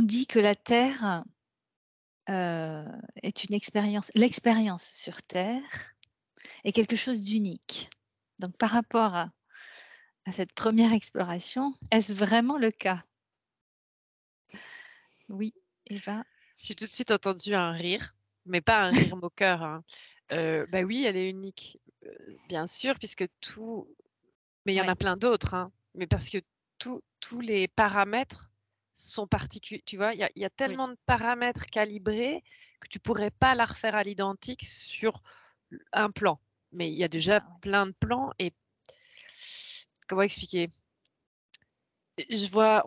on dit que la Terre est une expérience. L'expérience sur Terre est quelque chose d'unique. Donc, par rapport à cette première exploration, est-ce vraiment le cas? Oui, Eva. J'ai tout de suite entendu un rire, mais pas un rire moqueur, hein. Bah oui, elle est unique, bien sûr, puisque mais il y en Ouais, a plein d'autres, hein, mais parce que tous les paramètres sont particuliers. Tu vois? Il y a oui, tellement de paramètres calibrés que tu pourrais pas la refaire à l'identique sur un plan. Mais il y a c'est déjà ça, ouais. plein de plans et comment expliquer? Je vois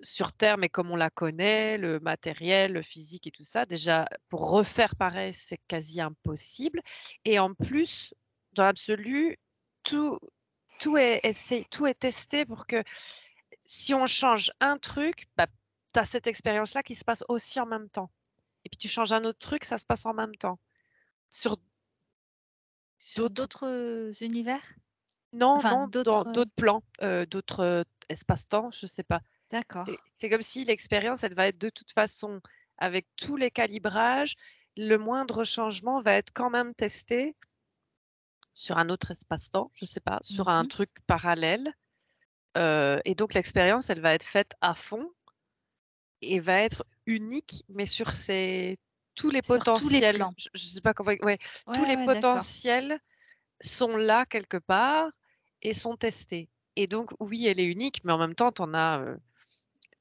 sur Terre, mais comme on la connaît, le matériel, le physique et tout ça, déjà pour refaire pareil, c'est quasi impossible et en plus, dans l'absolu, tout tout est testé pour que si on change un truc, bah, tu as cette expérience-là qui se passe aussi en même temps et puis tu changes un autre truc, ça se passe en même temps. Sur Sur d'autres d'autres univers? non, Enfin, non, dans d'autres. d'autres plans, d'autres, espaces-temps, je sais pas. D'accord. C'est comme si l'expérience, elle va être de toute façon avec tous les calibrages, le moindre changement va être quand même testé sur un autre espace-temps, je sais pas, sur un Mhm. truc parallèle, et donc l'expérience, elle va être faite à fond et va être unique, mais sur ses tous les Sur tous les potentiels. plans. Je sais pas comment ouais, tous Ouais, les ouais, d'accord. potentiels sont là quelque part et sont testés et donc oui, elle est unique, mais en même temps, tu en as,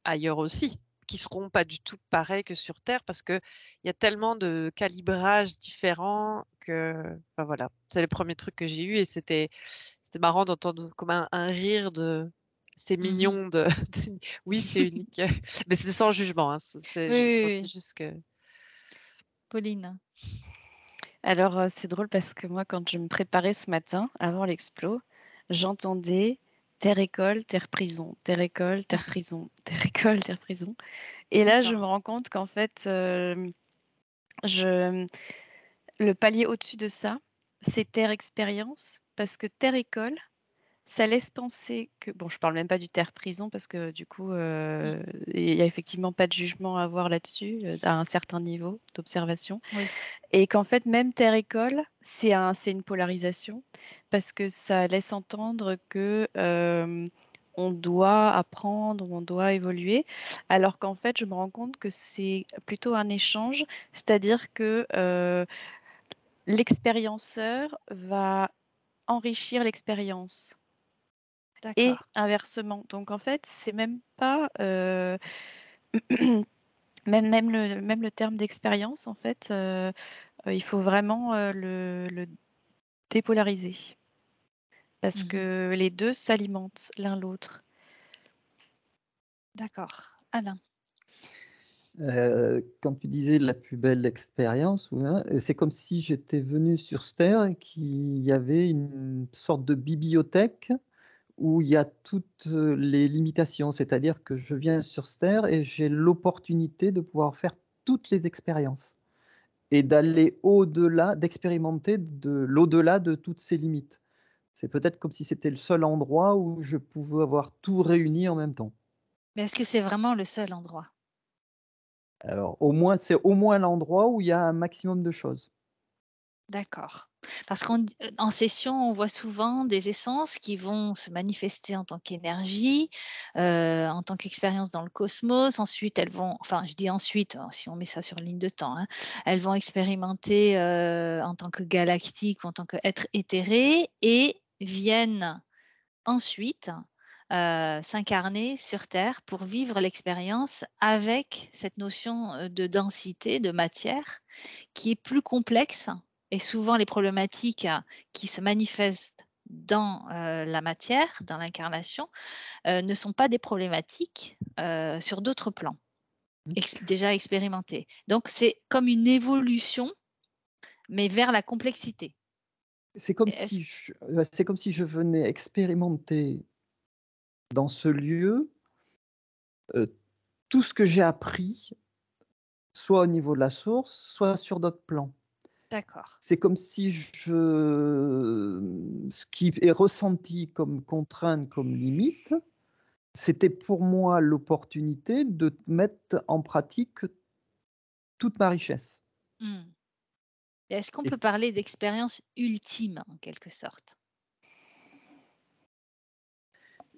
ailleurs aussi, qui seront pas du tout pareils que sur Terre parce qu'il y a tellement de calibrages différents que enfin voilà, c'est les premiers trucs que j'ai eus et c'était marrant d'entendre comme un rire de «C'est Mhm. mignon» de «Oui, c'est unique». Mais c'était sans jugement, hein, Oui, j'ai oui, senti oui. juste que Pauline. Alors, c'est drôle parce que moi, quand je me préparais ce matin, avant l'explo, j'entendais terre école, terre prison, terre école, terre prison, terre école, terre prison. Et là, je D'accord. me rends compte qu'en fait, je le palier au-dessus de ça, c'est terre expérience parce que terre école, ça laisse penser que bon, je parle même pas du terre prison parce que du coup, Mm. il y a effectivement pas de jugement à avoir là-dessus, à un certain niveau d'observation. Oui, Et qu'en fait, même terre-école, c'est une polarisation parce que ça laisse entendre que on doit apprendre, on doit évoluer, alors qu'en fait, je me rends compte que c'est plutôt un échange, c'est-à-dire que l'expérienceur va enrichir l'expérience et d'accord. inversement. Donc en fait, c'est même pas même le terme d'expérience, en fait, il faut vraiment le dépolarisé parce Mhm. que les deux s'alimentent l'un l'autre. D'accord. Alain. Quand tu disais la plus belle expérience, ouais, c'est comme si j'étais venu sur cette terre et qu'il y avait une sorte de bibliothèque où il y a toutes les limitations. C'est-à-dire que je viens sur cette terre et j'ai l'opportunité de pouvoir faire toutes les expériences et d'aller au-delà, d'expérimenter de l'au-delà de toutes ces limites. C'est peut-être comme si c'était le seul endroit où je pouvais avoir tout réuni en même temps. Mais est-ce que c'est vraiment le seul endroit? Alors, au moins, c'est au moins l'endroit où il y a un maximum de choses. D'accord. Parce qu'en session, on voit souvent des essences qui vont se manifester en tant qu'énergie, en tant qu'expérience dans le cosmos. Ensuite, elles vont enfin, je dis ensuite, si on met ça sur ligne de temps, hein, elles vont expérimenter, en tant que galactique ou en tant qu'être éthéré et viennent ensuite, s'incarner sur Terre pour vivre l'expérience avec cette notion, de densité, de matière qui est plus complexe et souvent les problématiques qui se manifestent dans, la matière, dans l'incarnation, ne sont pas des problématiques, sur d'autres plans, déjà expérimentés. Donc c'est comme une évolution, mais vers la complexité. Est-ce C'est comme si je venais expérimenter dans ce lieu, heu, tout ce que j'ai appris, soit au niveau de la source, soit sur d'autres plans. D'accord. C'est comme si ce qui est ressenti comme contrainte, comme limite, c'était pour moi l'opportunité de mettre en pratique toute ma richesse. Et est-ce qu'on Et peut parler d'expérience ultime en quelque sorte?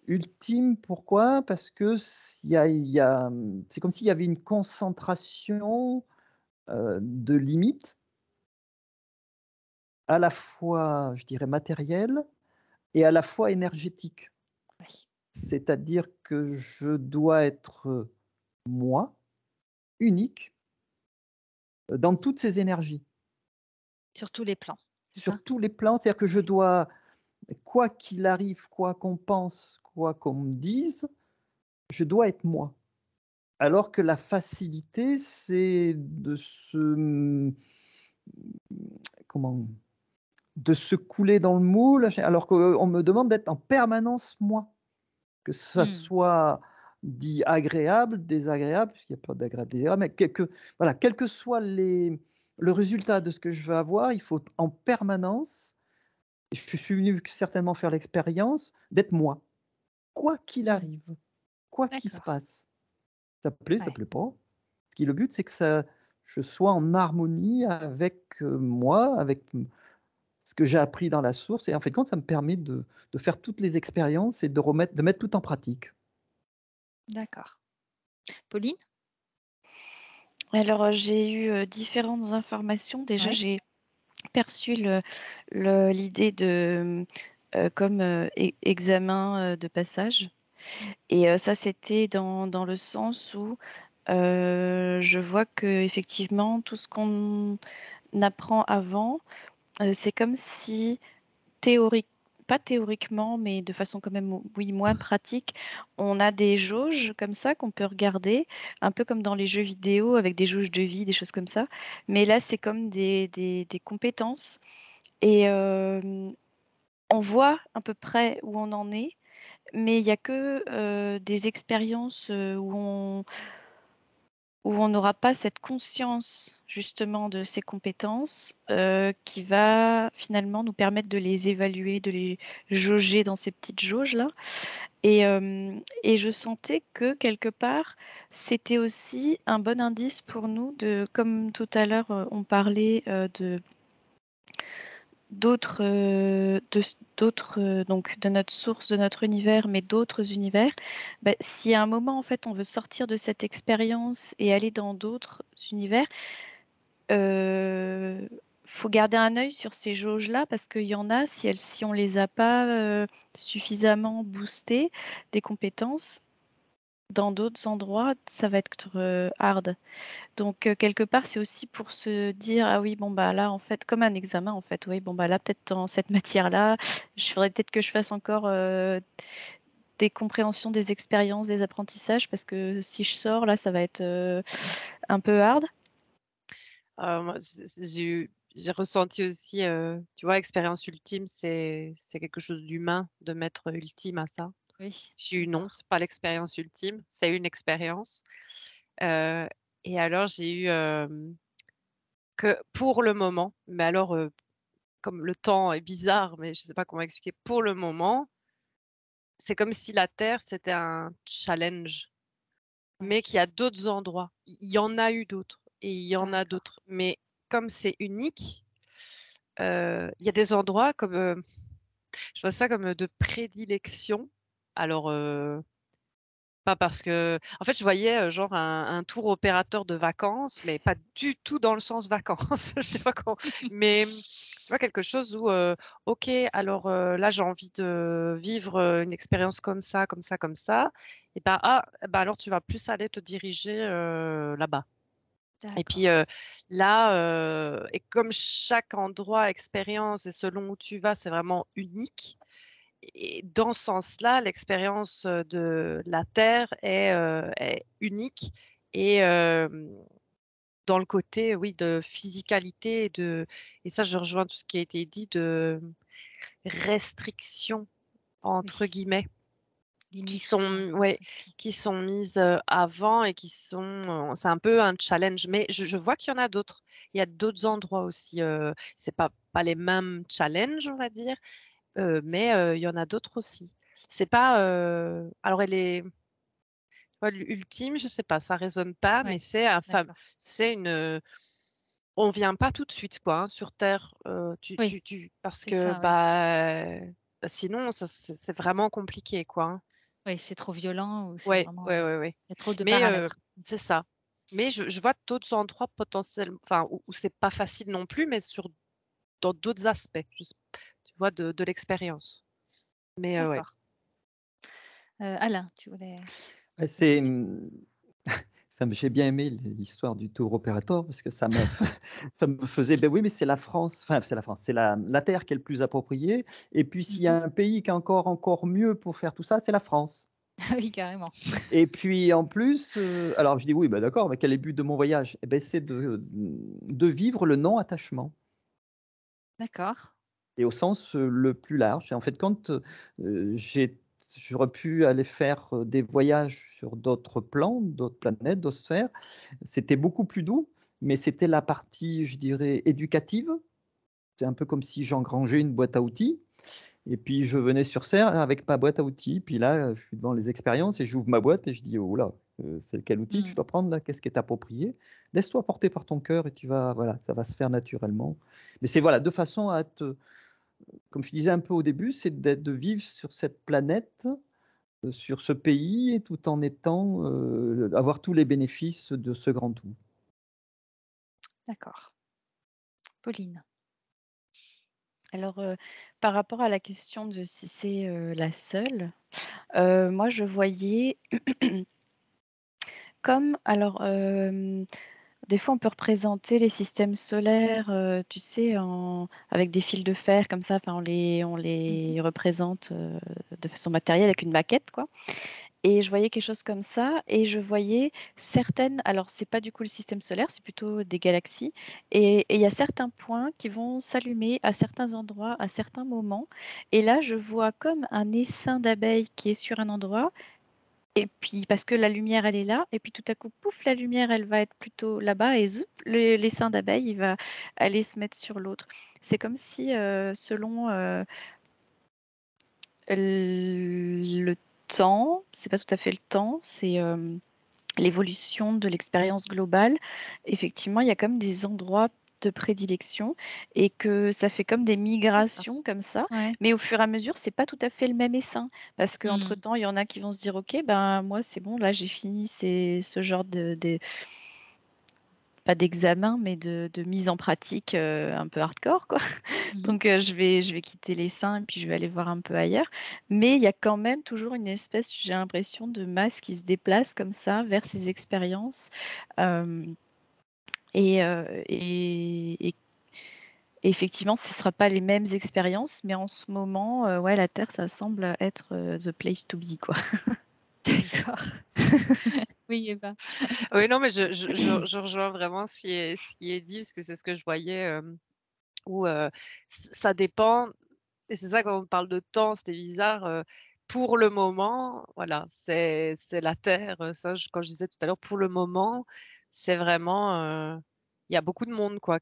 ultime, pourquoi? Parce que c'est comme s'il y avait une concentration de limites, à la fois, je dirais, matérielles et à la fois énergétiques. Oui, C'est-à-dire que je dois être moi, unique, dans toutes ces énergies, sur tous les plans, c'est ça? sur tous les plans. C'est-à-dire que je dois, quoi qu'il arrive, quoi qu'on pense, quoi qu'on me dise, je dois être moi. Alors que la facilité, c'est comment? De se couler dans le moule, alors qu'on me demande d'être en permanence moi. Que ça soit dit agréable, désagréable, puisqu'il n'y a pas d'agréable, désagréable, mais voilà, quel que soit le résultat de ce que je veux avoir, il faut en permanence, et je suis venu certainement faire l'expérience, d'être moi, quoi qu'il arrive, quoi qu'il se D'accord. passe. Ça plaît, ça Ouais. plaît pas. Le but, c'est que je sois en harmonie avec moi, avec ce que j'ai appris dans la source. Et en fait, compte, ça me permet de faire toutes les expériences et de mettre tout en pratique. D'accord. Pauline? Alors, j'ai eu différentes informations. Déjà, Ouais. j'ai perçu l'idée de comme examen de passage. Et ça, c'était dans le sens où je vois que effectivement tout ce qu'on apprend avant, c'est comme si pas théoriquement, mais de façon quand même, oui, moins pratique, on a des jauges comme ça qu'on peut regarder, un peu comme dans les jeux vidéo avec des jauges de vie, des choses comme ça. Mais là, c'est comme des compétences et on voit à peu près où on en est, mais il n'y a que des expériences où on n'aura pas cette conscience justement de ces compétences qui va finalement nous permettre de les évaluer, de les jauger dans ces petites jauges-là. Et je sentais que quelque part, c'était aussi un bon indice pour nous de, comme tout à l'heure on parlait d'autres, donc de notre source, de notre univers, mais d'autres univers, si à un moment en fait on veut sortir de cette expérience et aller dans d'autres univers, faut garder un œil sur ces jauges-là parce qu'il y en a, si on les a pas suffisamment boostées, des compétences, dans d'autres endroits, ça va être hard. Donc quelque part, c'est aussi pour se dire ah oui bon bah là en fait comme un examen en fait oui bon bah là peut-être dans cette matière-là, je faudrait peut-être que je fasse encore des compréhensions, des expériences, des apprentissages parce que si je sors là, ça va être un peu hard. Moi, j'ai ressenti aussi, tu vois, expérience ultime, c'est quelque chose d'humain de mettre ultime à ça. Oui. J'ai eu non, c'est pas l'expérience ultime, c'est une expérience. Et alors j'ai eu que pour le moment, mais alors comme le temps est bizarre, mais je sais pas comment expliquer. Pour le moment, c'est comme si la Terre c'était un challenge, mais qu'il y a d'autres endroits. Il y en a eu d'autres et il y en a D'accord. d'autres, mais comme c'est unique, il y a des endroits comme je vois ça comme de prédilection. Alors pas parce que en fait, je voyais, genre un tour opérateur de vacances, mais pas du tout dans le sens vacances. Je sais pas comment, mais tu vois quelque chose où, OK, alors, là, j'ai envie de vivre, une expérience comme ça, comme ça, comme ça et ben, alors tu vas plus aller te diriger, là-bas et puis, D'accord. là, et comme chaque endroit, expérience et selon où tu vas, c'est vraiment unique et dans ce sens-là, l'expérience, de la Terre est unique et dans le côté, oui, de physicalité et ça, je rejoins tout ce qui a été dit de «restrictions» entre Oui. guillemets qui Limite. sont ouais, qui sont mises, avant et qui sont, c'est un peu un challenge, mais je vois qu'il y en a d'autres. Il y a d'autres endroits aussi, c'est pas les mêmes challenges, on va dire, mais il y en a d'autres aussi. c'est pas. Alors elle est l'ultime, je sais pas, ça résonne pas, mais Ouais, enfin, d'accord. c'est on vient pas tout de suite quoi, hein, sur Terre, Oui, parce c'est que ça, oui. sinon c'est vraiment compliqué quoi, hein. Oui, c'est trop violent ou c'est Ouais, vraiment, ouais, ouais, ouais, ouais. il y a trop de Mais paramètres. c'est ça. Mais je vois d'autres endroits potentiellement, enfin où c'est pas facile non plus, mais dans d'autres aspects, tu vois, de l'expérience. Mais ouais. D'accord. Alain, tu voulais Ouais, ajouter? j'ai bien aimé l'histoire du tour opérateur parce que ça me ça me faisait, ben oui, mais c'est la France, enfin, c'est la France, c'est la terre qui est le plus appropriée et puis s'il y Mmh. a un pays qui est encore mieux pour faire tout ça, c'est la France. Oui, carrément. Et puis en plus, alors je dis: «Oui, bah, d'accord, mais quel est le but de mon voyage?» Et beh, c'est de vivre le non-attachement D'accord. et au sens, le plus large. Et en fait, quand, j'aurais pu aller faire, des voyages sur d'autres plans, d'autres planètes, d'autres sphères. C'était beaucoup plus doux, mais c'était la partie, je dirais, éducative. C'est un peu comme si j'engrangeais une boîte à outils et puis je venais sur Terre avec ma boîte à outils. Puis là, je suis dans les expériences et j'ouvre ma boîte et je dis: «Oh là, c'est quel outil que je Mmh. dois prendre là? Qu'est-ce qui est approprié?» Laisse-toi porter par ton cœur et tu vas, voilà, ça va se faire naturellement. Mais c'est, voilà, de façon à te, comme je disais un peu au début, c'est de vivre sur cette planète, sur ce pays, et tout en étant, avoir tous les bénéfices de ce grand tout. D'accord. Pauline? Alors, par rapport à la question de si c'est, la seule, moi je voyais comme alors, des fois on peut représenter les systèmes solaires, tu sais, avec des fils de fer comme ça, enfin on Mmh. les représente, de façon matérielle avec une maquette quoi. Et je voyais quelque chose comme ça et je voyais certaines, alors c'est pas du coup le système solaire, c'est plutôt des galaxies et il y a certains points qui vont s'allumer à certains endroits, à certains moments et là je vois comme un essaim d'abeilles qui est sur un endroit et puis parce que la lumière elle est là et puis tout à coup pouf, la lumière elle va être plutôt là-bas et zoup, l'essaim d'abeilles il va aller se mettre sur l'autre. C'est comme si, selon, le temps, c'est pas tout à fait le temps, c'est, l'évolution de l'expérience globale, effectivement, il y a comme des endroits de prédilection et que ça fait comme des D'accord. migrations comme ça, Ouais. mais au fur et à mesure, c'est pas tout à fait le même essaim parce qu'entre Mmh. temps, il y en a qui vont se dire: «OK, ben, moi, c'est bon, là, j'ai fini ce genre de pas d'examen, mais de mise en pratique, un peu hardcore, quoi». Mmh. Donc je vais quitter l'essaim et puis je vais aller voir un peu ailleurs. Mais il y a quand même toujours une espèce, j'ai l'impression, de masse qui se déplace comme ça vers ces expériences, hem et effectivement, ce ne sera pas les mêmes expériences, mais en ce moment, ouais, la Terre, ça semble être, the place to be, quoi. D'accord. Oui, et ben. Oui, non, mais je rejoins vraiment ce qui est dit, parce que c'est ce que je voyais, où, ça dépend, et c'est ça quand on parle de temps, c'était bizarre, pour le moment, voilà, c'est la terre, ça quand je disais tout à l'heure, pour le moment, c'est vraiment, il y a beaucoup de monde quoi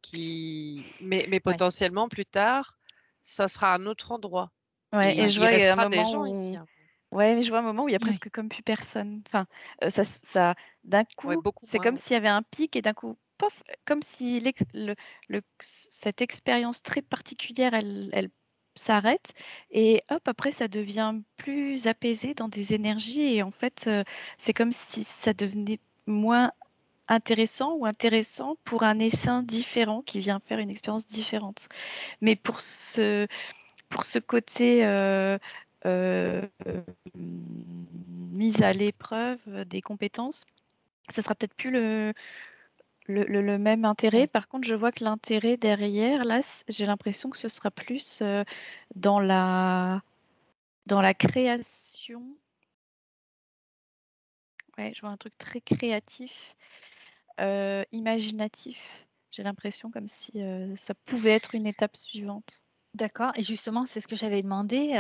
mais Ouais. potentiellement plus tard, ça sera un autre endroit Ouais et et je il vois, il y a un restera des moment gens ici, où hein. ouais, mais je vois un moment où il y a Oui. presque comme plus personne. Enfin, ça d'un Ouais, coup, beaucoup c'est moins, comme ouais. s'il y avait un pic et d'un coup, pof, comme si cette expérience très particulière, elle s'arrête et hop, après ça devient plus apaisé dans des énergies et en fait, c'est comme si ça devenait moins intéressant ou intéressant pour un essaim différent qui vient faire une expérience différente. Mais pour ce côté, heu, mise à l'épreuve des compétences, ça sera peut-être plus le même intérêt. Ouais. Par contre, je vois que l'intérêt derrière, là, j'ai l'impression que ce sera plus, dans la création. Ouais, je vois un truc très créatif, imaginatif. J'ai l'impression comme si, ça pouvait être une étape suivante. D'accord, et justement, c'est ce que j'allais demander,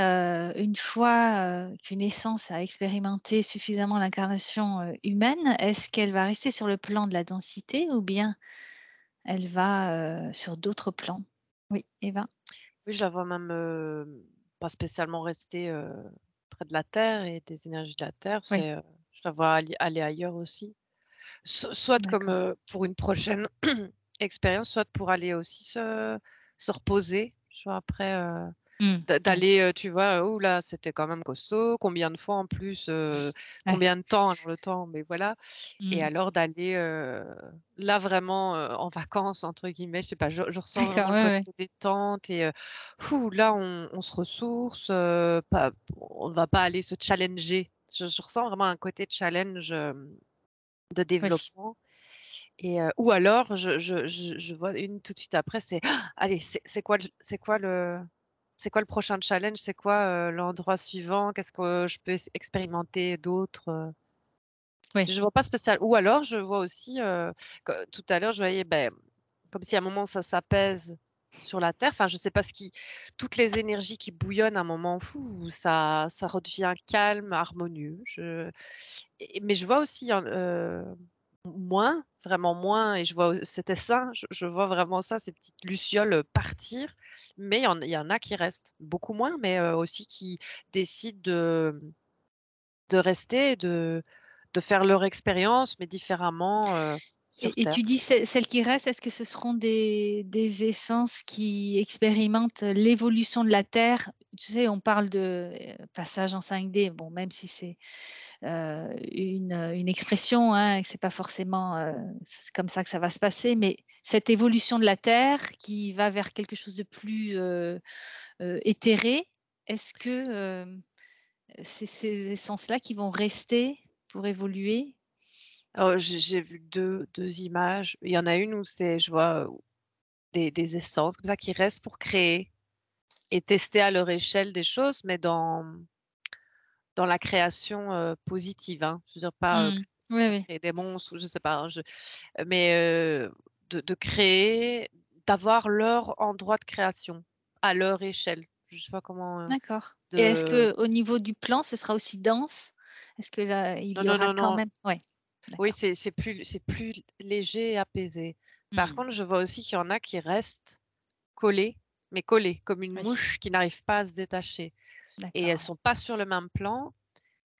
une fois, qu'une essence a expérimenté suffisamment l'incarnation, humaine, est-ce qu'elle va rester sur le plan de la densité ou bien elle va, sur d'autres plans? Oui, Eva? Oui, je la vois même, pas spécialement rester, près de la Terre et des énergies de la Terre, Oui, je la vois aller ailleurs aussi. Soit comme d'accord. pour une prochaine expérience, soit pour aller aussi se reposer, tu vois, après. Oui. D'aller, tu vois, «Ouh là, c'était quand même costaud, combien de fois en plus, Ouais. combien de temps?» Alors le temps, mais voilà et Mmh. alors d'aller, là vraiment, «en vacances» entre guillemets, je sais pas, je ressens D'accord, vraiment le ouais, côté ouais. détente et là on se ressource, pas on ne va pas aller se challenger. Je ressens vraiment un côté challenge, de Oui. développement et ou alors je vois une tout de suite après, c'est: «Allez, c'est quoi le prochain challenge? C'est quoi, l'endroit suivant? Qu'est-ce que je peux expérimenter d'autre?» Oui. Je vois pas spécial ou alors je vois aussi, que tout à l'heure je voyais, comme si à un moment ça s'apaise sur la terre, enfin je sais pas ce qui toutes les énergies qui bouillonnent à un moment, fou, ça redevient calme, harmonieux. Mais je vois aussi moins, vraiment moins et je vois c'était ça, je vois vraiment ça, ces petites lucioles, partir, mais il y en a qui restent. Beaucoup moins, mais aussi qui décident de rester et de faire leur expérience, mais différemment, sur Et terre. tu dis celles qui restent, est-ce que ce seront des essences qui expérimentent l'évolution de la Terre? Tu sais, on parle de, passage en 5D, bon, même si c'est, une expression, hein, et que c'est pas forcément, c'est comme ça que ça va se passer, mais cette évolution de la Terre qui va vers quelque chose de plus, éthéré, est-ce que, c'est ces essences-là qui vont rester pour évoluer? Alors j'ai vu deux images. Il y en a une où c'est je vois, des essences comme ça qui restent pour créer et tester à leur échelle des choses, mais dans la création, positive, hein. Je veux dire pas, Mmh. Oui, oui. créer des monstres ou je sais pas, hein, mais de créer, d'avoir leur endroit de création, à leur échelle. Je sais pas comment, D'accord, et est-ce de qu'au niveau du plan, ce sera aussi dense? Est-ce que là, il non, y non, aura non, quand non. même, ouais, Oui, d'accord. c'est plus léger et apaisé. Par Mmh. contre, je vois aussi qu'il y en a qui restent collées, mais collées, comme une Oui, mouche qui n'arrive pas à se détacher et elles d'accord, ouais. sont pas sur le même plan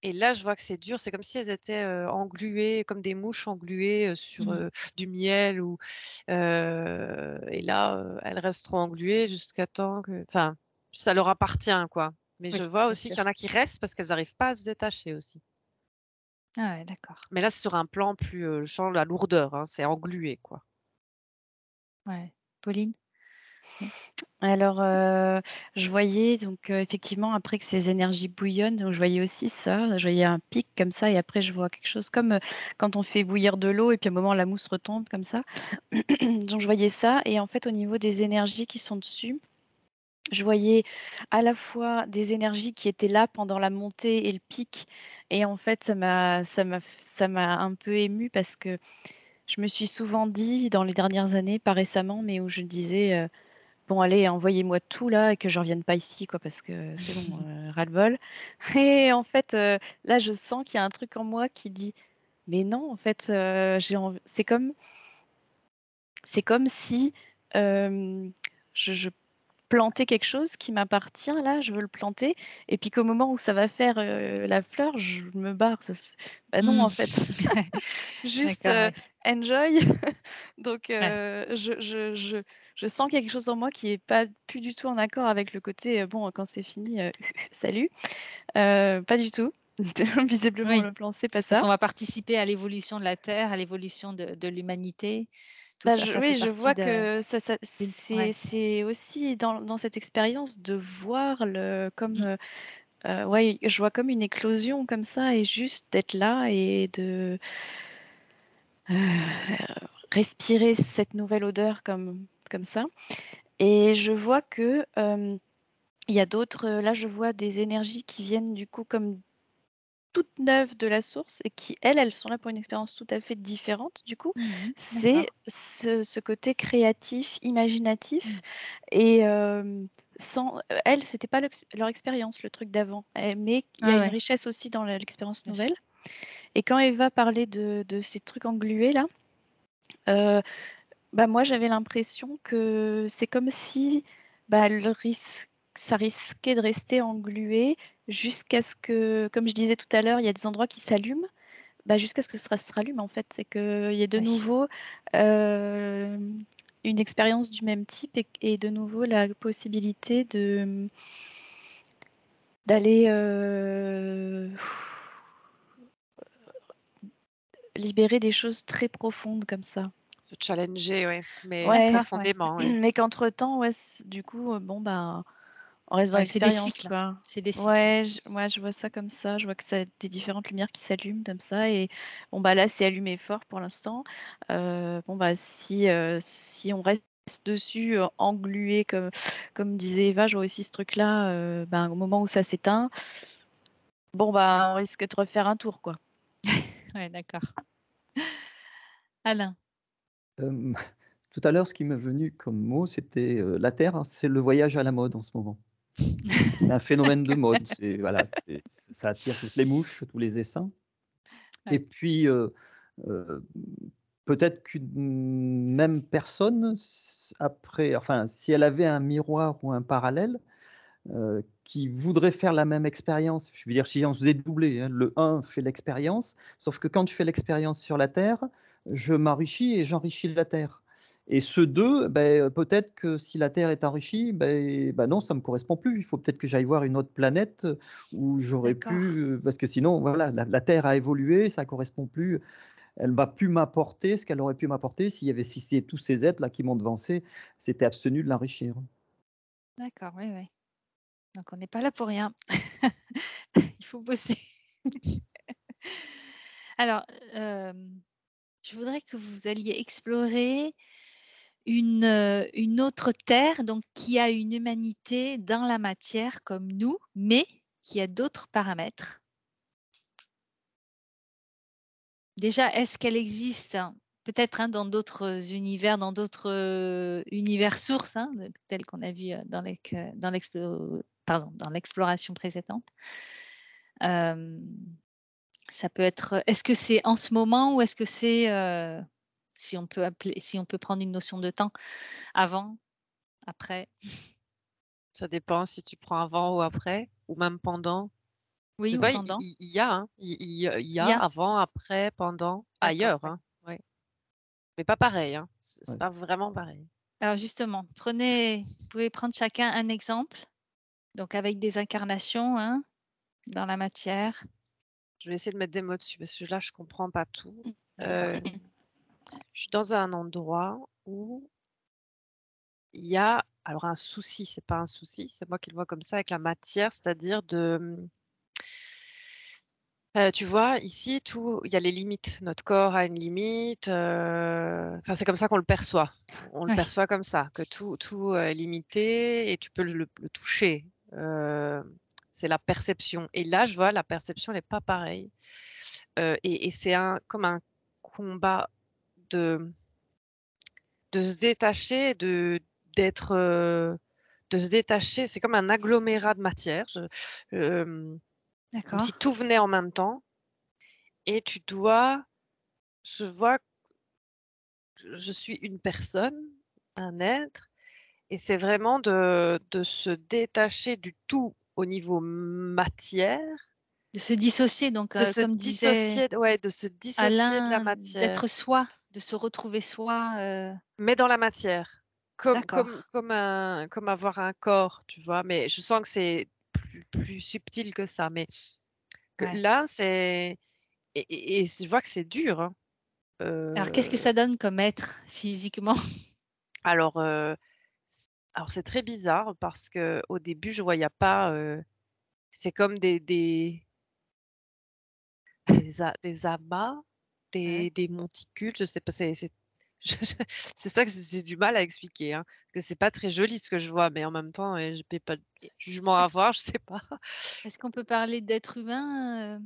et là, je vois que c'est dur. C'est comme si elles étaient, engluées, comme des mouches engluées, sur, Mmh. du miel ou et là, elles resteront engluées jusqu'à temps que enfin, ça leur appartient, quoi. Mais Oui, je vois bien aussi qu'il y sûr. en a qui restent parce qu'elles n'arrivent pas à se détacher aussi. Ah ouais, d'accord. Mais là, c'est sur un plan plus, je sens la lourdeur, hein, c'est englué, quoi. Ouais. Pauline? Oui. Alors, je voyais donc, effectivement après que ces énergies bouillonnent, donc je voyais aussi ça, je voyais un pic comme ça et après je vois quelque chose comme, quand on fait bouillir de l'eau et puis à un moment la mousse retombe comme ça. Donc je voyais ça et en fait au niveau des énergies qui sont dessus, je voyais à la fois des énergies qui étaient là pendant la montée et le pic et en fait ça m'a un peu émue parce que je me suis souvent dit dans les dernières années, pas récemment, mais où je disais, «Bon allez, envoyez-moi tout là et que je revienne pas ici quoi parce que c'est bon, ras-le-bol» et en fait, là je sens qu'il y a un truc en moi qui dit: «Mais non en fait, j'ai env» c'est comme si, je plantais quelque chose qui m'appartient là, je veux le planter et puis qu'au moment où ça va faire, la fleur, je me barre. Bah non Mmh. en fait, juste, D'accord, oui. enjoy. Donc Ouais. je sens qu'il y a quelque chose en moi qui est pas plus du tout en accord avec le côté, bon quand c'est fini, salut. Pas du tout. Visiblement Oui, le plan c'est pas parce ça. qu'on va participer à l'évolution de la Terre, à l'évolution de l'humanité. Tout Bah, ça, ça fait oui, je partie vois de que ça d'une, c'est ouais. c'est aussi dans cette expérience de voir le comme, Mmh. ouais, je vois comme une éclosion comme ça et juste d'être là et de, respirer cette nouvelle odeur comme ça et je vois que, il y a d'autres, là je vois des énergies qui viennent du coup comme toutes neuves de la source et qui, elles sont là pour une expérience tout à fait différente du coup. Mmh mh. C'est D'accord. ce côté créatif, imaginatif Mmh. et sans elles, c'était pas leur expérience, le truc d'avant, mais il y a Ouais, une ouais, richesse aussi dans l'expérience bien sûr. nouvelle et quand Eva parlait de ces trucs englués là, heu, bah, moi j'avais l'impression que c'est comme si, bah, ça risquait de rester englué jusqu'à ce que, comme je disais tout à l'heure, il y a des endroits qui s'allument, jusqu'à ce que ça se rallume en fait. C'est qu'il y ait de Oui. nouveau une expérience du même type et de nouveau la possibilité d'aller libérer des choses très profondes comme ça. Se challenger, ouais, mais Ouais. D'accord, ouais. profondément, ouais. Mais qu'entre-temps, ouais, du coup, on reste dans Ouais, c'est des l'expérience, cycles. quoi. C'est des cycles. Ouais, je vois ça comme ça. Je vois que ça a des différentes lumières qui s'allument comme ça. Et là, c'est allumé fort pour l'instant. Si on reste dessus, englué, comme disait Eva, je vois aussi ce truc-là, au moment où ça s'éteint, on risque de refaire un tour, quoi. Ouais, d'accord. Alain. Tout à l'heure, ce qui m'est venu comme mot, c'était la Terre, hein, c'est le voyage à la mode en ce moment. C'est un phénomène de mode. Voilà, ça attire toutes les mouches, tous les essaims. Ouais. Et puis, peut-être qu'une même personne, après, enfin, si elle avait un miroir ou un parallèle, qui voudrait faire la même expérience, je veux dire, si on se dédoublait, hein, le 1 fait l'expérience, sauf que quand je fais l'expérience sur la Terre, je m'enrichis et j'enrichis la Terre. Et ce 2, peut-être que si la Terre est enrichie, non, ça ne me correspond plus. Il faut peut-être que j'aille voir une autre planète où j'aurais D'accord. pu, parce que sinon, voilà, la Terre a évolué, ça ne correspond plus. Elle ne va plus m'apporter ce qu'elle aurait pu m'apporter si c'est tous ces êtres là qui m'ont devancé, c'était abstenu de l'enrichir. D'accord, oui, oui. Donc on n'est pas là pour rien. Il faut bosser. Alors, je voudrais que vous alliez explorer une autre terre, donc qui a une humanité dans la matière comme nous, mais qui a d'autres paramètres. Déjà, est-ce qu'elle existe peut-être dans d'autres univers, dans d'autres univers sources, tels qu'on a vu dans l'exploration précédente. Ça peut être. Est-ce que c'est en ce moment ou est-ce que c'est, si on peut prendre une notion de temps, avant, après? Ça dépend si tu prends avant ou après, ou même pendant. Oui, Tu ou vois, pendant? il y a, hein, il y Il y a a? avant, après, pendant, D'accord, ailleurs, ouais. hein, ouais. Mais pas pareil, hein. C'est Ouais. pas vraiment pareil. Alors justement, vous pouvez prendre chacun un exemple, donc avec des incarnations, dans la matière. Je vais essayer de mettre des mots dessus parce que là, je comprends pas tout. D'accord. Je suis dans un endroit où il y a, alors un souci, c'est pas un souci, c'est moi qui le vois comme ça avec la matière, c'est-à-dire tu vois, ici, il y a les limites. Notre corps a une limite. Enfin, c'est comme ça qu'on le perçoit. On le Oui. perçoit comme ça, que tout est limité et tu peux le toucher. C'est la perception. Et là, je vois, la perception n'est pas pareille. Et c'est comme un combat de se détacher, d'être, de se détacher. C'est comme un agglomérat de matière. Comme D'accord. si tout venait en même temps. Et je vois que je suis une personne, un être, et c'est vraiment de se détacher du tout au niveau matière, De se dissocier, donc de se comme disait dissocier de la Alain, matière, d'être soi, de se retrouver soi. mais dans la matière, D'accord. comme avoir un corps, tu vois. Mais je sens que c'est plus subtil que ça. Mais que Ouais. là, et je vois que c'est dur, hein. Alors qu'est-ce que ça donne comme être physiquement? Alors, c'est très bizarre parce que au début, je voyais pas, c'est comme des amas, Ouais. des monticules, je sais pas, c'est ça que j'ai du mal à expliquer, hein, parce que c'est pas très joli ce que je vois, mais en même temps, je paie pas de Et jugement à est-ce avoir, je sais pas. est-ce qu'on peut parler d'être humain,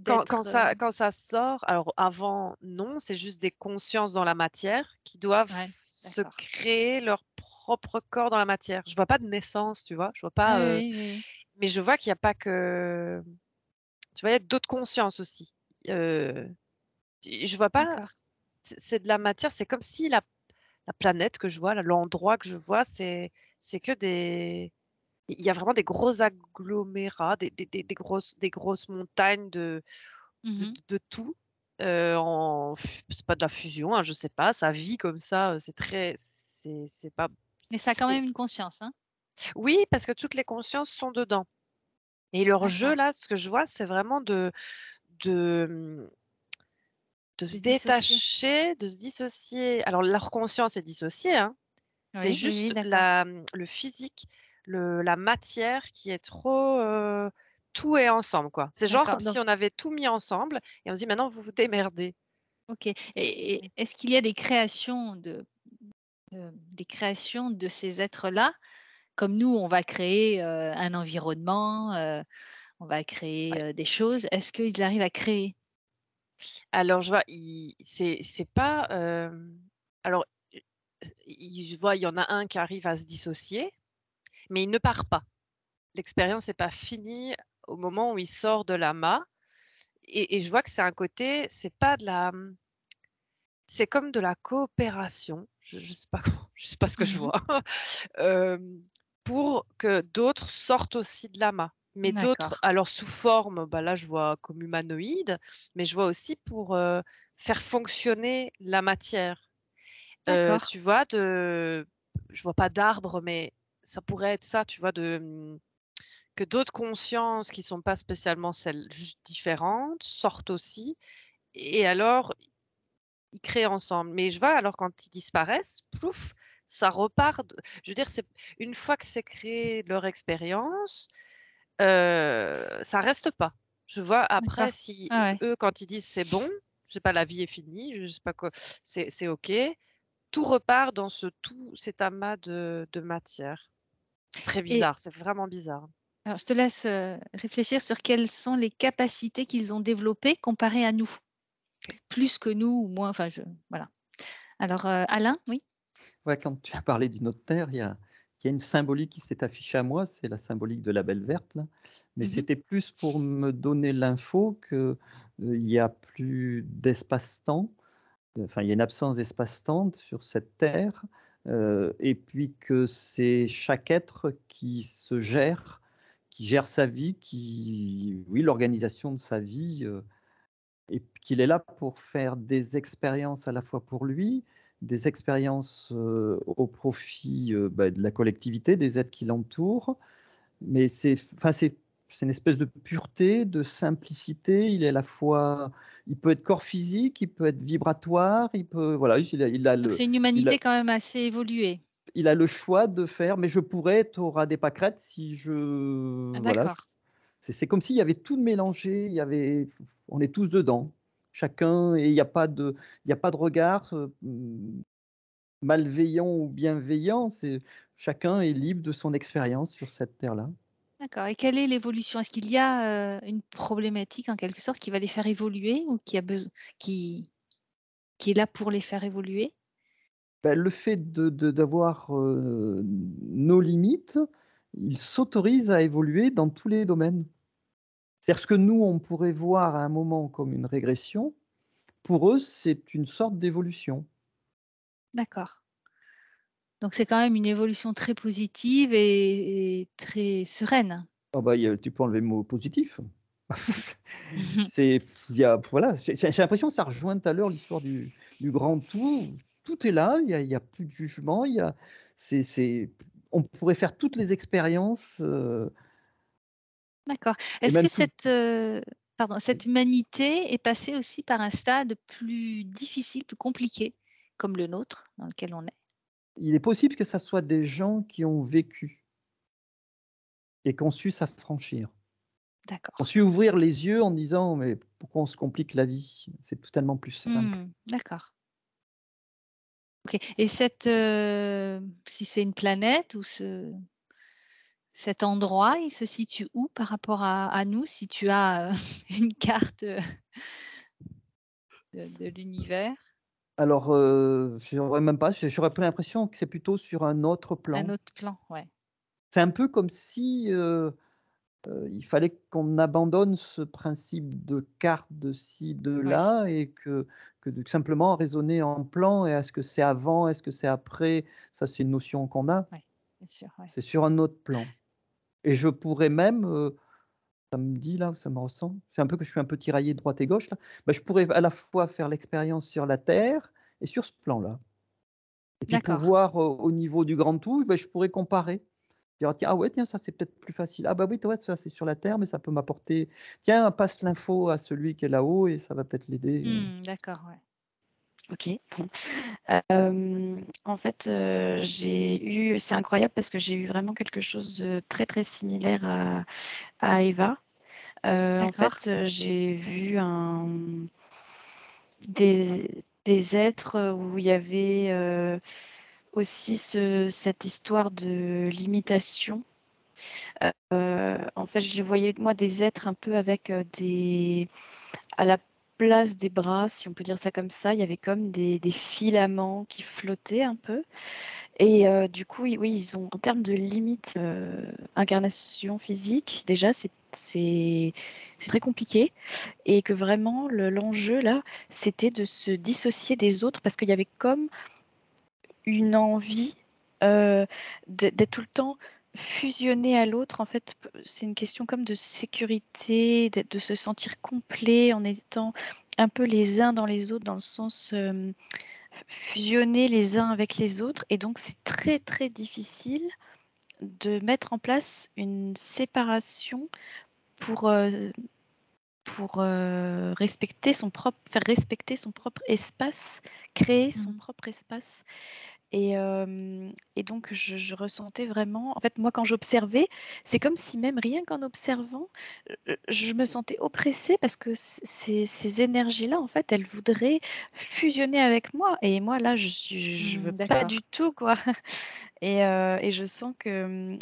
Quand d'être, ça sort, alors avant, non, c'est juste des consciences dans la matière qui doivent ouais, se d'accord. créer leur propre corps dans la matière. Je vois pas de naissance, tu vois? Je vois Oui, pas, oui, oui. mais je vois qu'il y a pas que tu vois, il y a d'autres consciences aussi. Je vois pas, D'accord. c'est de la matière, c'est comme si la planète que je vois, là, l'endroit que je vois, c'est que il y a vraiment des gros agglomérats, des grosses montagnes Mhm. de tout. C'est pas de la fusion, hein, je sais pas, ça vit comme ça, c'est pas. Mais ça a quand même une conscience, hein? Oui, parce que toutes les consciences sont dedans. Et leur jeu D'accord. là, ce que je vois, c'est vraiment de, de se De dissocier. détacher, de se dissocier. Alors leur conscience est dissociée, hein. C'est Oui, oui, oui, juste d'accord. le physique, la matière qui est trop, tout est ensemble, quoi. C'est genre comme D'accord. si Donc, on avait tout mis ensemble et on se dit: «Maintenant vous vous démerdez». ok. Et est-ce qu'il y a des créations de ces êtres-là? Comme nous, on va créer un environnement, on va créer Ouais. des choses. Est-ce qu'ils arrivent à créer? Alors je vois, c'est pas, alors, je vois, il y en a un qui arrive à se dissocier, mais il ne part pas. L'expérience n'est pas finie au moment où il sort de l'amas et je vois que c'est un côté, c'est pas de la, c'est comme de la coopération, je sais pas comment, je sais pas ce que je Mhm. vois, pour que d'autres sortent aussi de l'amas. Mais d'autres, D'accord. alors sous forme, bah, là je vois comme humanoïde, mais je vois aussi pour, faire fonctionner la matière. D'accord. Tu vois, je vois pas d'arbre, mais ça pourrait être ça, tu vois, que d'autres consciences qui sont pas spécialement celles juste différentes sortent aussi et alors ils créent ensemble. Mais je vois alors quand ils disparaissent, plouf, ça repart de je veux dire, c'est une fois que c'est créé leur expérience, ça reste pas. Je vois après D'accord. si Ah ouais. eux, quand ils disent: «C'est bon, je sais pas, la vie est finie», je sais pas quoi, c'est OK, tout repart dans tout cet amas de matière. C'est très Et bizarre, c'est vraiment bizarre. alors, je te laisse réfléchir sur quelles sont les capacités qu'ils ont développées comparées à nous. Plus que nous ou moins, enfin, voilà. Alors, Alain, oui? Ouais, quand tu as parlé d'une autre terre, il y a une symbolique qui s'est affichée à moi, c'est la symbolique de la belle verte là. Mais Mhm. c'était plus pour me donner l'info que, il y a plus d'espace-temps, enfin il y a une absence d'espace-temps sur cette terre, et puis que c'est chaque être qui gère sa vie, oui, l'organisation de sa vie, et qu'il est là pour faire des expériences à la fois pour lui, des expériences, au profit, de la collectivité, des êtres qui l'entourent. Mais c'est une espèce de pureté, de simplicité. Il peut être corps physique, il peut être vibratoire, voilà, Donc, c'est une il a humanité quand même assez évoluée. il a le choix de faire, mais je pourrais être au ras des pâquerettes si Ah, voilà. d'accord. C'est comme s'il y avait tout de mélangé, on est tous dedans, chacun, et il y a pas de regard malveillant ou bienveillant. Chacun est libre de son expérience sur cette terre-là. D'accord. Et quelle est l'évolution? Est-ce qu'il y a une problématique en quelque sorte qui va les faire évoluer ou qui, qui est là pour les faire évoluer? Ben, le fait d'avoir nos limites, ils s'autorisent à évoluer dans tous les domaines. C'est-à-dire ce que nous, on pourrait voir à un moment comme une régression, pour eux, c'est une sorte d'évolution. D'accord. Donc, c'est quand même une évolution très positive et très sereine. Ah bah, tu peux enlever le mot positif. C'est voilà, j'ai l'impression que ça rejoint tout à l'heure l'histoire du grand tout. Tout est là, il y a plus de jugement, c'est on pourrait faire toutes les expériences, D'accord. et Est-ce que même tout cette humanité est passée aussi par un stade plus difficile, plus compliqué, comme le nôtre, dans lequel on est? il est possible que ça soit des gens qui ont vécu et qui ont su s'affranchir. Ont D'accord. su ouvrir les yeux en disant: «Mais pourquoi on se complique la vie? C'est tout tellement plus simple». D'accord. OK, et si c'est une planète ou cet endroit, il se situe où par rapport à nous? Si tu as, une carte, de l'univers, Alors, j'aurais même pas, j'aurais pas l'impression que c'est plutôt sur un autre un plan. autre plan, ouais. C'est un peu comme si, il fallait qu'on abandonne ce principe de carte de ci, de Oui, là, et que de simplement raisonner en plan. Et est-ce que c'est avant? Est-ce que c'est après? Ça, c'est une notion qu'on a. oui, bien sûr, ouais. C'est sur un autre plan. Et je pourrais même, ça me dit là, ça me ressent, c'est un peu que je suis un peu tiraillé de droite et gauche là, bah, je pourrais à la fois faire l'expérience sur la Terre et sur ce plan-là. Et puis D'accord. pouvoir, au niveau du grand tout, bah, je pourrais comparer. Dire: «Ah tiens, ah ouais, tiens, ça c'est peut-être plus facile. Ah bah oui, ouais, ça c'est sur la Terre, mais ça peut m'apporter, tiens, passe l'info à celui qui est là-haut et ça va peut-être l'aider». D'accord, ouais. Ok. En fait, c'est incroyable parce que j'ai eu vraiment quelque chose de très très similaire à Eva. En D'accord. fait, j'ai vu des êtres où il y avait aussi cette histoire de limitation. En fait, je voyais moi des êtres un peu avec à la place des bras, si on peut dire ça comme ça, il y avait comme des filaments qui flottaient un peu. Et du coup, oui, ils ont, en termes de limites, incarnation physique, déjà, c'est très compliqué. Et que vraiment, l'enjeu, là, c'était de se dissocier des autres parce qu'il y avait comme une envie d'être tout le temps fusionné à l'autre. En fait, c'est une question comme de sécurité, de se sentir complet en étant un peu les uns dans les autres, dans le sens fusionner les uns avec les autres. Et donc, c'est très, très difficile de mettre en place une séparation pour, respecter faire respecter son propre espace, créer son propre espace. Et donc, je ressentais vraiment, en fait, moi, quand j'observais, c'est comme si même rien qu'en observant, je me sentais oppressée parce que ces énergies-là, en fait, elles voudraient fusionner avec moi. Et moi, là, je veux pas D'accord. du tout, quoi. Et je sens que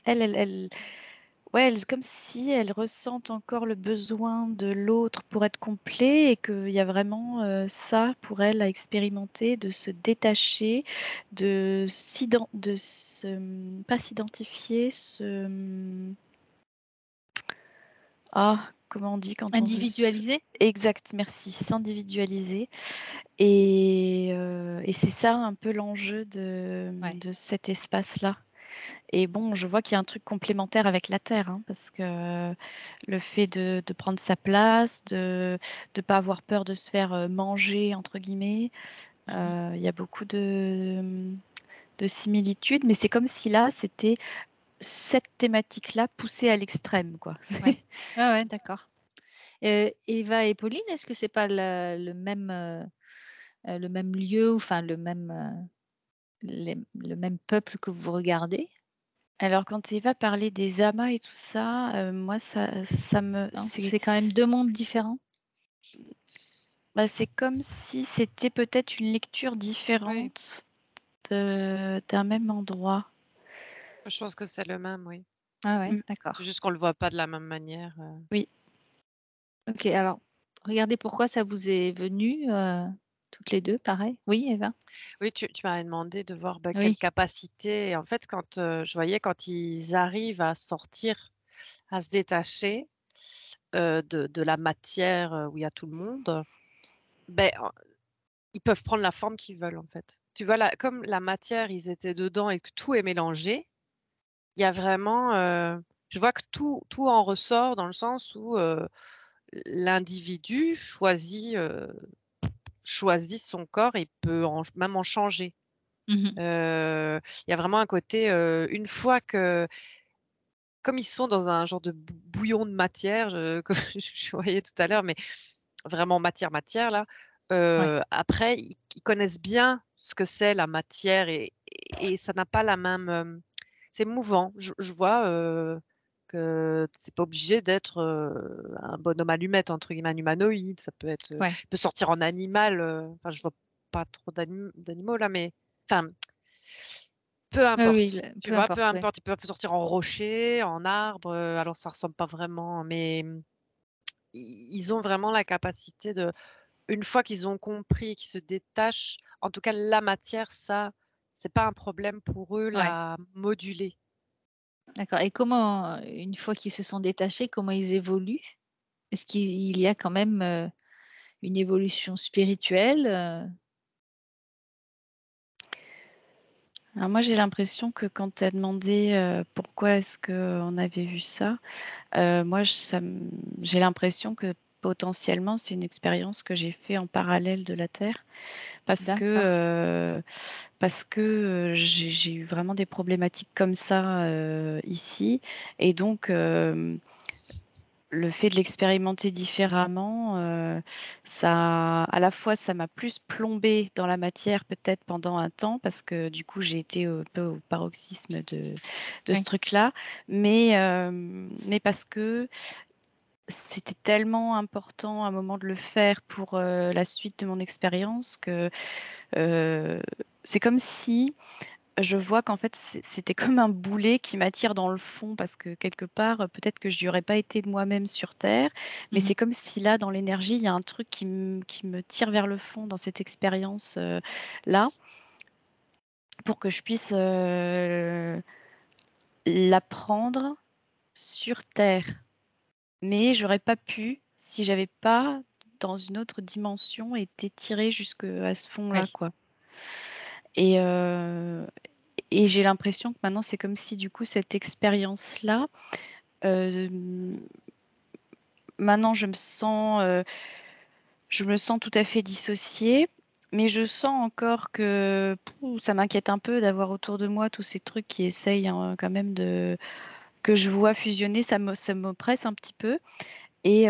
ouais, comme si elles ressentent encore le besoin de l'autre pour être complet et qu'il y a vraiment ça pour elles à expérimenter, de se détacher, pas s'identifier, comment on dit quand on veut Individualisé? Exact, merci, s'individualiser. Et c'est ça un peu l'enjeu Ouais. de cet espace-là. Et bon, je vois qu'il y a un truc complémentaire avec la Terre, hein, parce que le fait de prendre sa place, de ne pas avoir peur de se faire manger, entre guillemets, il y a beaucoup de similitudes, mais c'est comme si là, c'était cette thématique-là poussée à l'extrême, quoi. Ouais. Ah ouais, d'accord. Eva et Pauline, est-ce que c'est pas le même lieu, enfin le même peuple que vous regardez? Alors, quand Eva parlait des amas et tout ça, moi, ça me, Non, c'est quand même 2 mondes différents? c'est comme si c'était peut-être une lecture Oui, différente d'un même endroit. je pense que c'est le même, oui. Ah ouais, Mm. C'est d'accord. juste qu'on le voit pas de la même manière. Oui. OK, alors regardez pourquoi ça vous est venu, toutes les 2 pareil? Oui, Eva? Oui, tu m'avais demandé de voir, bah, quelle Oui. capacité et en fait, quand, je voyais quand ils arrivent à sortir, à se détacher, de la matière, où il y a tout le monde, beh, ils peuvent prendre la forme qu'ils veulent, en fait. Tu vois, là, comme la matière, ils étaient dedans et que tout est mélangé, il y a vraiment, je vois que tout en ressort dans le sens où, l'individu choisit son corps et peut même en changer. Mmh. Il y a vraiment un côté, une fois que comme ils sont dans un genre de bouillon de matière, comme je voyais tout à l'heure, mais vraiment matière là, Ouais. après ils connaissent bien ce que c'est la matière et ça n'a pas la même, c'est mouvant. Je vois, que c'est pas obligé d'être, un bonhomme allumette entre guillemets, un humanoïde. Ça peut être, Ouais. il peut sortir en animal, enfin je vois pas trop d'animaux là, mais enfin, peu Oui, oui, importe, tu peu vois? Peu importe, ouais. importe, ils peuvent sortir en rocher, en arbre, alors ça ressemble pas vraiment, mais ils ont vraiment la capacité de une fois qu'ils ont compris, qu'ils se détachent, en tout cas la matière, ça, c'est pas un problème pour eux Ouais, la moduler. d'accord, et comment, une fois qu'ils se sont détachés, comment ils évoluent? Est-ce qu'il y a quand même, une évolution spirituelle? Alors moi, j'ai l'impression que quand tu as demandé pourquoi est-ce qu'on avait vu ça, moi, j'ai l'impression que potentiellement, c'est une expérience que j'ai fait en parallèle de la Terre parce que, D'accord. j'ai eu vraiment des problématiques comme ça ici. Et donc, le fait de l'expérimenter différemment, à la fois, ça m'a plus plombé dans la matière peut-être pendant un temps parce que du coup, j'ai été un peu au paroxysme de ce Oui. truc-là, mais parce que c'était tellement important à un moment de le faire pour la suite de mon expérience que c'est comme si je vois qu'en fait, c'était comme un boulet qui m'attire dans le fond parce que quelque part, peut-être que je n'y aurais pas été de moi-même sur Terre, mais Mhm. c'est comme si là, dans l'énergie, il y a un truc qui me tire vers le fond dans cette expérience là pour que je puisse l'apprendre sur Terre. Mais j'aurais pas pu si j'avais pas, dans une autre dimension, été tirée jusqu'à ce fond-là, Oui. quoi. Et, j'ai l'impression que maintenant, c'est comme si du coup, cette expérience-là, euh, maintenant, je me sens tout à fait dissociée, mais je sens encore que ça m'inquiète un peu d'avoir autour de moi tous ces trucs qui essayent quand même que je vois fusionner, ça m'oppresse un petit peu. Et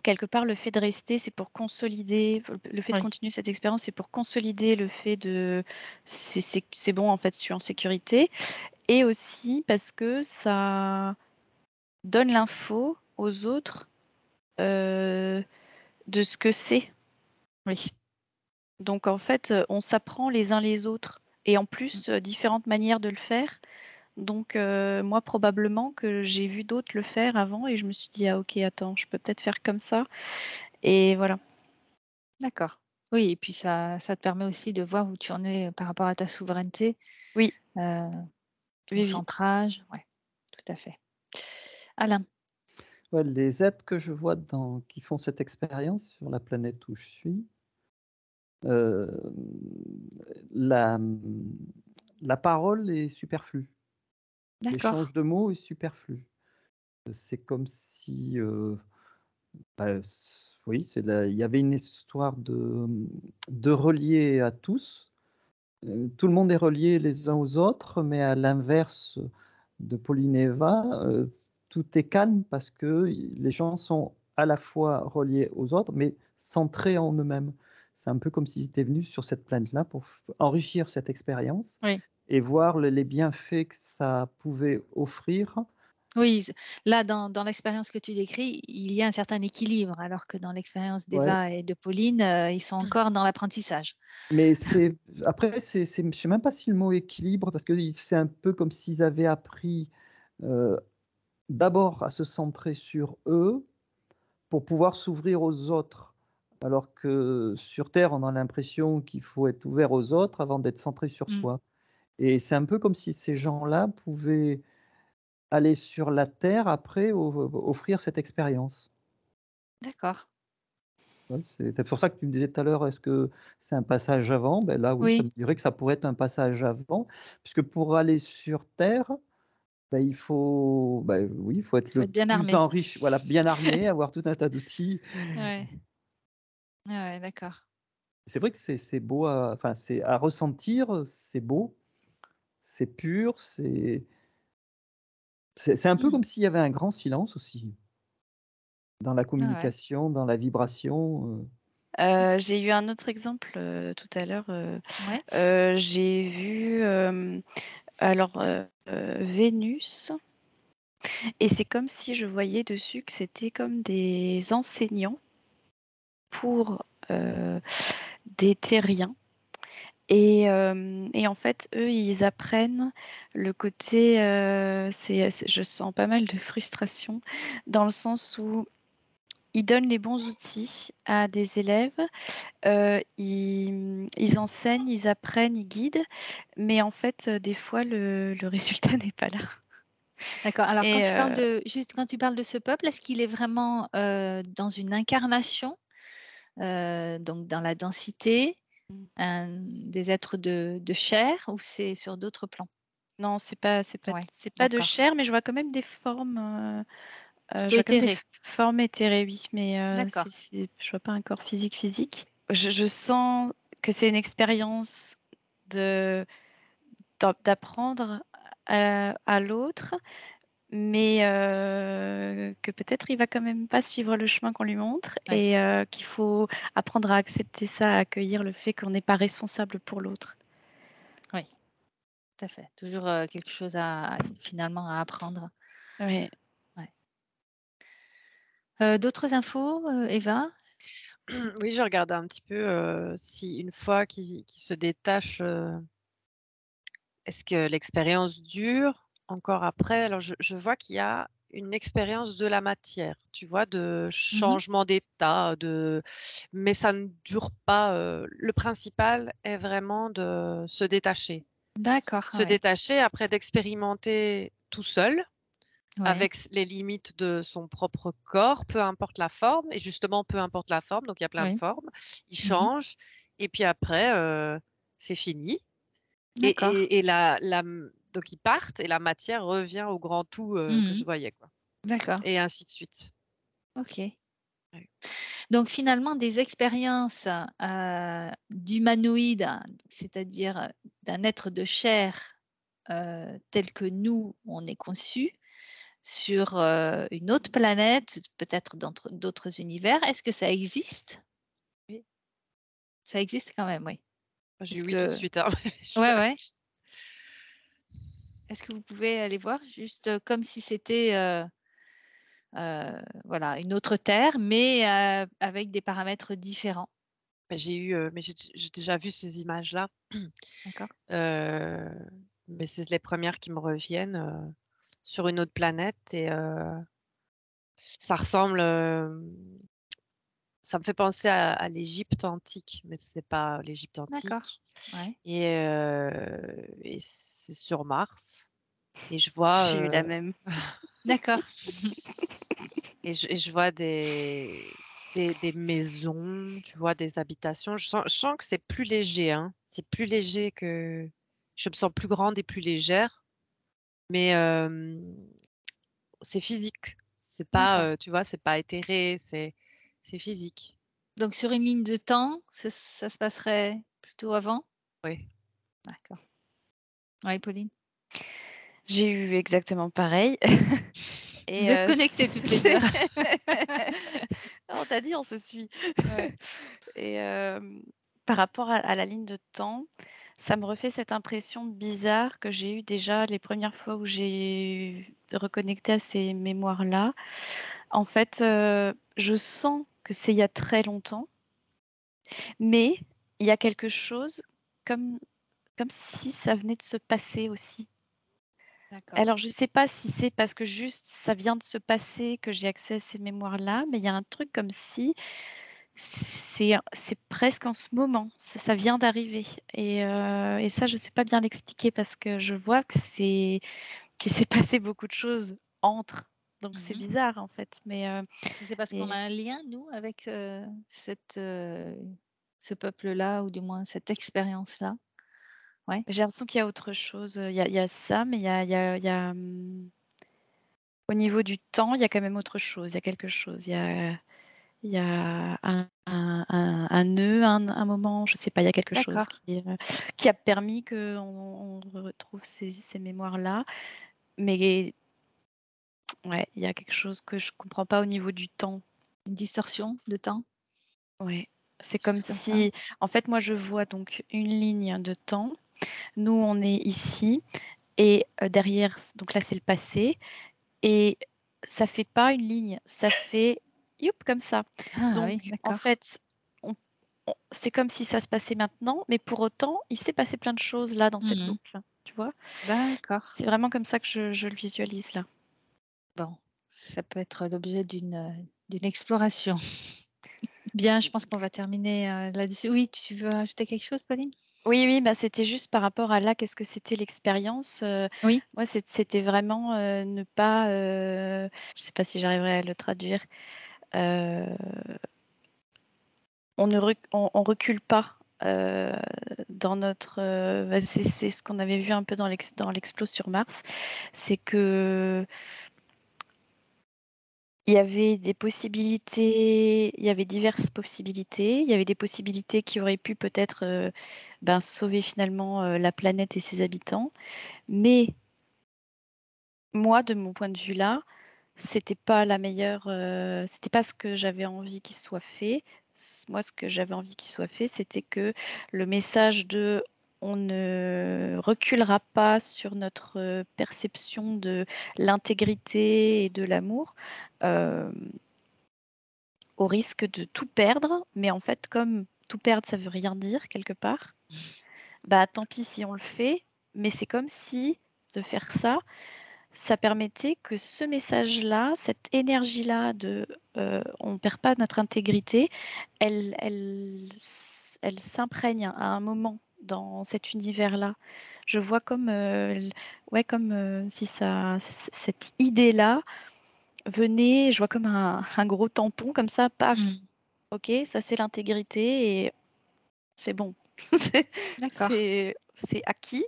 quelque part, le fait de rester, c'est pour consolider, le fait de Oui. continuer cette expérience, c'est pour consolider le fait de c'est bon, en fait, je suis en sécurité. Et aussi parce que ça donne l'info aux autres de ce que c'est. Oui. Donc en fait, on s'apprend les uns les autres. Et en plus, différentes manières de le faire. Donc moi, probablement que j'ai vu d'autres le faire avant et je me suis dit, ah ok, attends, je peux peut-être faire comme ça. Et voilà. D'accord. Oui, et puis ça te permet aussi de voir où tu en es par rapport à ta souveraineté, Oui, ton oui. centrage. Oui, tout à fait. Alain. Ouais, les êtres que je vois qui font cette expérience sur la planète où je suis, euh, la, la parole est superflue. D'accord. L'échange de mots est superflu. C'est comme si, bah, oui, il y avait une histoire de relier à tous. Tout le monde est relié les uns aux autres, mais à l'inverse de Pauline et Eva, tout est calme parce que les gens sont à la fois reliés aux autres, mais centrés en eux-mêmes. C'est un peu comme s'ils étaient venus sur cette planète-là pour enrichir cette expérience Oui. et voir les bienfaits que ça pouvait offrir. Oui, là, dans l'expérience que tu décris, il y a un certain équilibre, alors que dans l'expérience Ouais. d'Eva et de Pauline, ils sont encore dans l'apprentissage. Mais après, je ne sais même pas si le mot équilibre, parce que c'est un peu comme s'ils avaient appris euh, d'abord à se centrer sur eux pour pouvoir s'ouvrir aux autres. Alors que sur Terre, on a l'impression qu'il faut être ouvert aux autres avant d'être centré sur Mm. soi. Et c'est un peu comme si ces gens-là pouvaient aller sur la Terre après offrir cette expérience. D'accord. Ouais, c'est pour ça que tu me disais tout à l'heure, est-ce que c'est un passage avant? Ben là, oui, ça Oui, me dirait que ça pourrait être un passage avant, puisque pour aller sur Terre, ben, oui, il faut être il faut le être bien plus armé. enrichi, voilà, bien armé, avoir tout un tas d'outils. Ouais, ouais, d'accord. C'est vrai que c'est beau, enfin, c'est à ressentir, c'est beau, c'est pur, c'est un peu Mm. comme s'il y avait un grand silence aussi dans la Ah ouais. communication, dans la vibration. J'ai eu un autre exemple tout à l'heure. Ouais. J'ai vu Vénus et c'est comme si je voyais dessus que c'était comme des enseignants pour des terriens. Et en fait, eux, ils apprennent le côté, je sens pas mal de frustration dans le sens où ils donnent les bons outils à des élèves, ils enseignent, ils apprennent, ils guident, mais en fait, des fois, le résultat n'est pas là. D'accord. Alors, quand Et tu parles quand tu parles de ce peuple, est-ce qu'il est vraiment dans une incarnation, donc dans la densité, des êtres de chair ou c'est sur d'autres plans? Non, c'est pas Ouais, de d'accord. chair, mais je vois quand même des formes, Plutôt je vois quand même des éthéré. formes éthérées, oui, mais D'accord. je vois pas un corps physique. Je sens que c'est une expérience d'apprendre à l'autre, mais que peut-être il va quand même pas suivre le chemin qu'on lui montre Ouais. et qu'il faut apprendre à accepter ça, à accueillir le fait qu'on n'est pas responsable pour l'autre. Oui, tout à fait. Toujours quelque chose finalement à apprendre. Ouais. D'autres infos, Eva? Oui, je regardais un petit peu si une fois qu'il se détache, est-ce que l'expérience dure encore après? Alors je vois qu'il y a une expérience de la matière, tu vois? De Mhm. changement d'état, mais ça ne dure pas, le principal est vraiment de se détacher. D'accord, Se détacher après d'expérimenter tout seul, ouais. avec les limites de son propre corps, peu importe la forme et justement peu importe la forme, donc il y a plein de Oui. formes. Il Mhm. change et puis après, c'est fini D'accord. et donc ils partent et la matière revient au grand tout, que je Mhm. voyais, quoi, D'accord. et ainsi de suite. Ok. Ouais. Donc finalement, des expériences d'humanoïdes, c'est-à-dire d'un être de chair tel que nous, on est conçu, sur une autre planète, peut-être dans d'autres univers. Est-ce que ça existe? Oui. Ça existe quand même, oui. J'ai Est-ce eu oui tout de que... suite, hein. Ouais, ouais. Est-ce que vous pouvez aller voir juste comme si c'était voilà, une autre Terre, mais avec des paramètres différents? Mais j'ai déjà vu ces images-là, D'accord? heu, mais c'est les premières qui me reviennent, sur une autre planète et ça ressemble, ça me fait penser à l'Égypte antique, mais c'est pas l'Égypte D'accord. antique Ouais. et c'est sur Mars et je vois, J'ai eu la même. D'accord. et je vois des maisons, tu vois, des habitations. Je sens que c'est plus léger, hein. C'est plus léger que je me sens plus grande et plus légère, mais c'est physique. C'est D'accord. pas, tu vois, c'est pas éthéré, c'est physique. Donc sur une ligne de temps, ça se passerait plutôt avant? Oui. D'accord. Oui, Pauline? J'ai eu exactement pareil. Vous êtes connectées toutes les deux. On t'a dit, on se suit. Ouais. Et par rapport à la ligne de temps, ça me refait cette impression bizarre que j'ai eue déjà les premières fois où j'ai reconnecté à ces mémoires-là. En fait, je sens que c'est il y a très longtemps, mais il y a quelque chose comme si ça venait de se passer aussi. D'accord. Alors, je ne sais pas si c'est parce que juste ça vient de se passer que j'ai accès à ces mémoires-là, mais il y a un truc comme si c'est presque en ce moment, ça vient d'arriver et ça, je ne sais pas bien l'expliquer parce que je vois qu'il s'est passé beaucoup de choses entre, donc c'est Mhm. bizarre en fait, Est-ce que c'est parce qu'on a mais un lien, nous, avec ce peuple-là, ou du moins cette expérience-là? Ouais. j'ai l'impression qu'il y a autre chose, il y a ça, mais il y a, au niveau du temps, il y a quand même autre chose, il y a quelque chose, il y a un nœud, un moment, je ne sais pas, il y a quelque chose D'accord. qui a permis qu'on retrouve ces mémoires-là. Mais ouais, il y a quelque chose que je ne comprends pas au niveau du temps. Une distorsion de temps? Ouais. C'est Quelque comme chose comme ça? si, en fait, moi, je vois donc une ligne de temps. Nous, on est ici et derrière, donc là, c'est le passé. Et ça fait pas une ligne, ça fait youp comme ça. Ah Donc, oui, en d'accord. fait, c'est comme si ça se passait maintenant, mais pour autant, il s'est passé plein de choses là dans cette Mhm. boucle, tu vois? D'accord. C'est vraiment comme ça que je le visualise là. Bon, ça peut être l'objet d'une exploration. Bien, je pense qu'on va terminer là-dessus. Oui, tu veux ajouter quelque chose, Pauline? Oui, oui, bah, c'était juste par rapport à là, qu'est-ce que c'était l'expérience? Oui. Moi, c'était vraiment, ne pas, je sais pas si j'arriverai à le traduire, heu, on ne recule pas, dans notre... c'est ce qu'on avait vu un peu dans l'Explo sur Mars, c'est que il y avait des possibilités, il y avait diverses possibilités. Il y avait des possibilités qui auraient pu peut-être sauver finalement la planète et ses habitants. Mais moi, de mon point de vue là, c'était pas la meilleure, c'était pas ce que j'avais envie qu'il soit fait. Moi, ce que j'avais envie qu'il soit fait, c'était que le message de on ne reculera pas sur notre perception de l'intégrité et de l'amour, au risque de tout perdre. Mais en fait, comme tout perdre, ça veut rien dire quelque part, bah tant pis si on le fait. Mais c'est comme si de faire ça, ça permettait que ce message-là, cette énergie-là de on ne perd pas notre intégrité, elle s'imprègne à un moment dans cet univers-là. Je vois comme, si cette idée-là venait, je vois comme un gros tampon comme ça, paf, ok, ça c'est l'intégrité et c'est bon. D'accord. C'est acquis.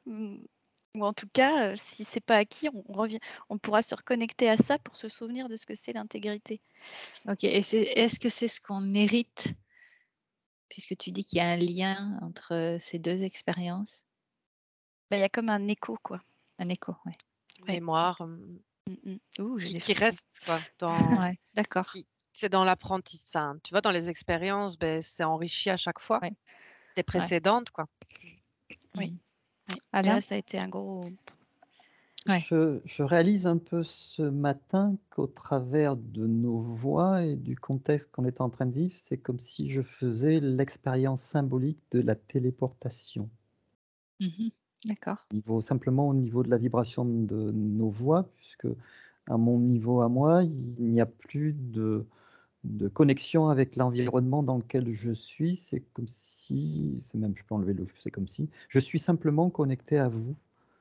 Ou en tout cas, si c'est pas acquis, on pourra se reconnecter à ça pour se souvenir de ce que c'est l'intégrité. Ok. Et est-ce que c'est ce qu'on hérite, puisque tu dis qu'il y a un lien entre ces deux expériences? Il y a comme un écho, quoi. Un écho, oui. Ouais. Mémoire Ouh, j'ai des qui frissons. reste quoi, dans, Ouais, d'accord. c'est dans l'apprentissage. Tu vois, dans les expériences, c'est enrichi à chaque fois Ouais. des précédentes, quoi. Oui. Mhm. Ouais. Et Alain? là, ça a été un gros. Ouais. Je réalise un peu ce matin qu'au travers de nos voix et du contexte qu'on est en train de vivre, c'est comme si je faisais l'expérience symbolique de la téléportation. Mhm. D'accord. Simplement au niveau de la vibration de nos voix, puisque à mon niveau à moi, il n'y a plus de connexion avec l'environnement dans lequel je suis. C'est comme si, c'est même, je peux enlever le, c'est comme si, je suis simplement connecté à vous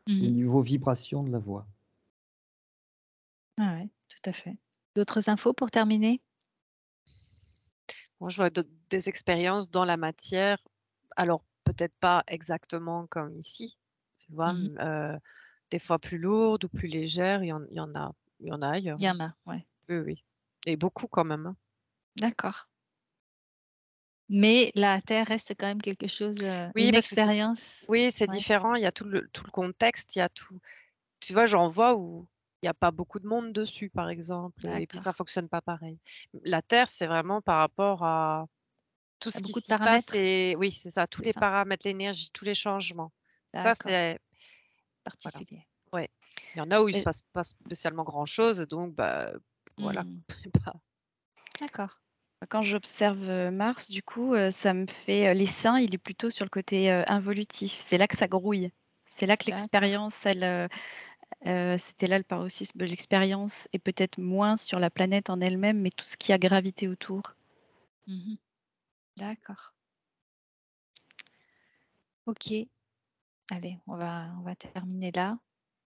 au Mhm. niveau vibration de la voix. Ah ouais, tout à fait. D'autres infos pour terminer? Moi, je vois des expériences dans la matière, alors peut-être pas exactement comme ici, tu vois, Mhm. des fois plus lourdes ou plus légères, il y en a ailleurs. Il y en a, ouais. Oui, oui. Et beaucoup quand même, hein. D'accord. Mais la Terre reste quand même quelque chose, Oui, une parce que expérience. c'est Ouais. différent, il y a tout le contexte, il y a tout. Tu vois, j'en vois où il n'y a pas beaucoup de monde dessus, par exemple, et puis ça D'accord. fonctionne pas pareil. La Terre, c'est vraiment par rapport à tout Il y a ce qui beaucoup de s'y passe paramètres, et oui, c'est ça, tous c'est les ça? paramètres, l'énergie, tous les changements. Ça, D'accord. c'est voilà. Particulier. Ouais. Il y en a où il se Mais- passe pas spécialement grand-chose, donc voilà. Mhm. Pas- D'accord. Quand j'observe Mars, du coup, ça me fait les seins, il est plutôt sur le côté involutif. C'est là que ça grouille. C'est là que D'accord. l'expérience, c'était là le paroxysme de l'expérience et peut-être moins sur la planète en elle-même, mais tout ce qui a gravité autour. Mhm. D'accord. Ok. Allez, on va terminer là.